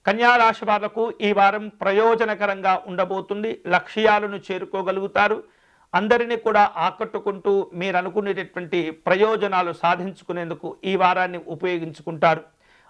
కన్యా రాశి వాళ్లకు ఈ వారం ప్రయోజనకరంగా ఉండబోతుంది. లక్ష్యాలను చేరుకోగలుగుతారు. అందరినీ కూడా ఆకట్టుకుంటూ మీరు అనుకునేటటువంటి ప్రయోజనాలు సాధించుకునేందుకు ఈ వారాన్ని ఉపయోగించుకుంటారు.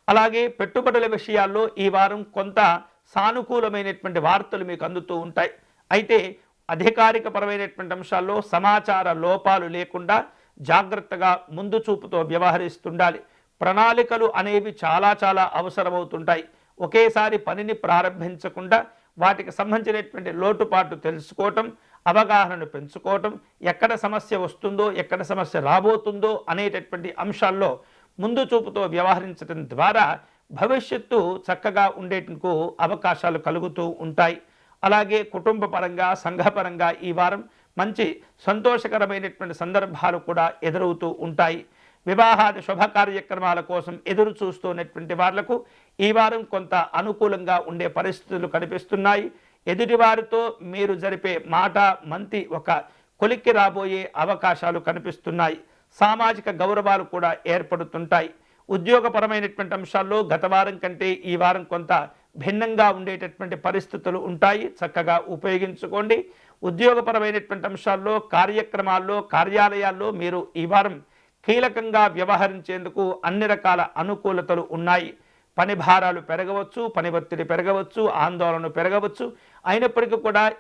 అలాగే పెట్టుబడుల విషయాల్లో ఈ వారం కొంత సానుకూలమైనటువంటి వార్తలు మీకు అందుతూ ఉంటాయి. అయితే అధికారికపరమైనటువంటి అంశాల్లో సమాచార లోపాలు లేకుండా జాగ్రత్తగా ముందు చూపుతో వ్యవహరిస్తుండాలి. ప్రణాళికలు అనేవి చాలా అవసరమవుతుంటాయి. ఒకేసారి పనిని ప్రారంభించకుండా వాటికి సంబంధించినటువంటి లోటుపాటు తెలుసుకోవటం, అవగాహనను పెంచుకోవటం, ఎక్కడ సమస్య వస్తుందో ఎక్కడ సమస్య రాబోతుందో అనేటటువంటి అంశాల్లో ముందు చూపుతో వ్యవహరించడం ద్వారా భవిష్యత్తు చక్కగా ఉండేందుకు అవకాశాలు కలుగుతూ ఉంటాయి. అలాగే కుటుంబ పరంగా సంఘపరంగా ఈ వారం మంచి సంతోషకరమైనటువంటి సందర్భాలు కూడా ఎదురవుతూ ఉంటాయి. వివాహాది శుభ కార్యక్రమాల కోసం ఎదురు చూస్తున్నటువంటి వాళ్లకు ఈ వారం కొంత అనుకూలంగా ఉండే పరిస్థితులు కనిపిస్తున్నాయి. ఎదుటివారితో మీరు జరిపే మాట మంతి ఒక కొలిక్కి రాబోయే అవకాశాలు కనిపిస్తున్నాయి. సామాజిక గౌరవాలు కూడా ఏర్పడుతుంటాయి. ఉద్యోగపరమైనటువంటి అంశాల్లో గత వారం కంటే ఈ వారం కొంత భిన్నంగా ఉండేటటువంటి పరిస్థితులు ఉంటాయి. చక్కగా ఉపయోగించుకోండి. ఉద్యోగపరమైనటువంటి అంశాల్లో కార్యక్రమాల్లో కార్యాలయాల్లో మీరు ఈ వారం కీలకంగా వ్యవహరించేందుకు అన్ని రకాల అనుకూలతలు ఉన్నాయి. పని భారాలు పెరగవచ్చు, పని ఒత్తిడి పెరగవచ్చు, ఆందోళన పెరగవచ్చు. అయినప్పటికీ కూడా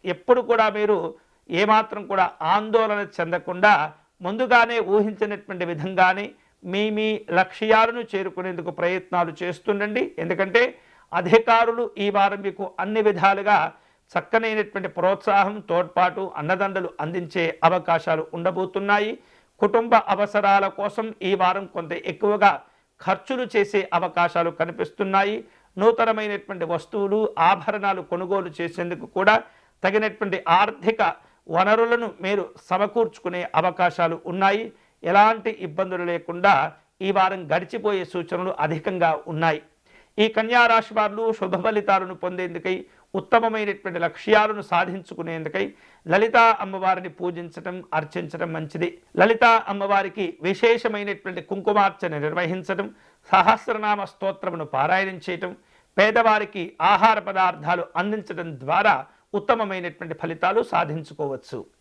ఎప్పుడు కూడా మీరు ఏమాత్రం కూడా ఆందోళన చెందకుండా ముందుగానే ఊహించినటువంటి విధంగానే మీ లక్ష్యాలను చేరుకునేందుకు ప్రయత్నాలు చేస్తుండండి. ఎందుకంటే అధికారులు ఈ వారం మీకు అన్ని విధాలుగా చక్కనైనటువంటి ప్రోత్సాహం, తోడ్పాటు, అండదండలు అందించే అవకాశాలు ఉండబోతున్నాయి. కుటుంబ అవసరాల కోసం ఈ వారం కొంత ఎక్కువగా ఖర్చులు చేసే అవకాశాలు కనిపిస్తున్నాయి. నూతనమైనటువంటి వస్తువులు, ఆభరణాలు కొనుగోలు చేసేందుకు కూడా తగినటువంటి ఆర్థిక వనరులను మీరు సమకూర్చుకునే అవకాశాలు ఉన్నాయి. ఎలాంటి ఇబ్బందులు లేకుండా ఈ వారం గడిచిపోయే సూచనలు అధికంగా ఉన్నాయి. ఈ కన్యా రాశి వారు శుభ ఫలితాలను పొందేందుకై, ఉత్తమమైనటువంటి లక్ష్యాలను సాధించుకునేందుకై లలితా అమ్మవారిని పూజించటం, అర్చించడం మంచిది. లలితా అమ్మవారికి విశేషమైనటువంటి కుంకుమార్చన నిర్వహించడం, సహస్రనామ స్తోత్రమును పారాయణం చేయటం, పేదవారికి ఆహార పదార్థాలు అందించడం ద్వారా ఉత్తమమైనటువంటి ఫలితాలు సాధించుకోవచ్చు.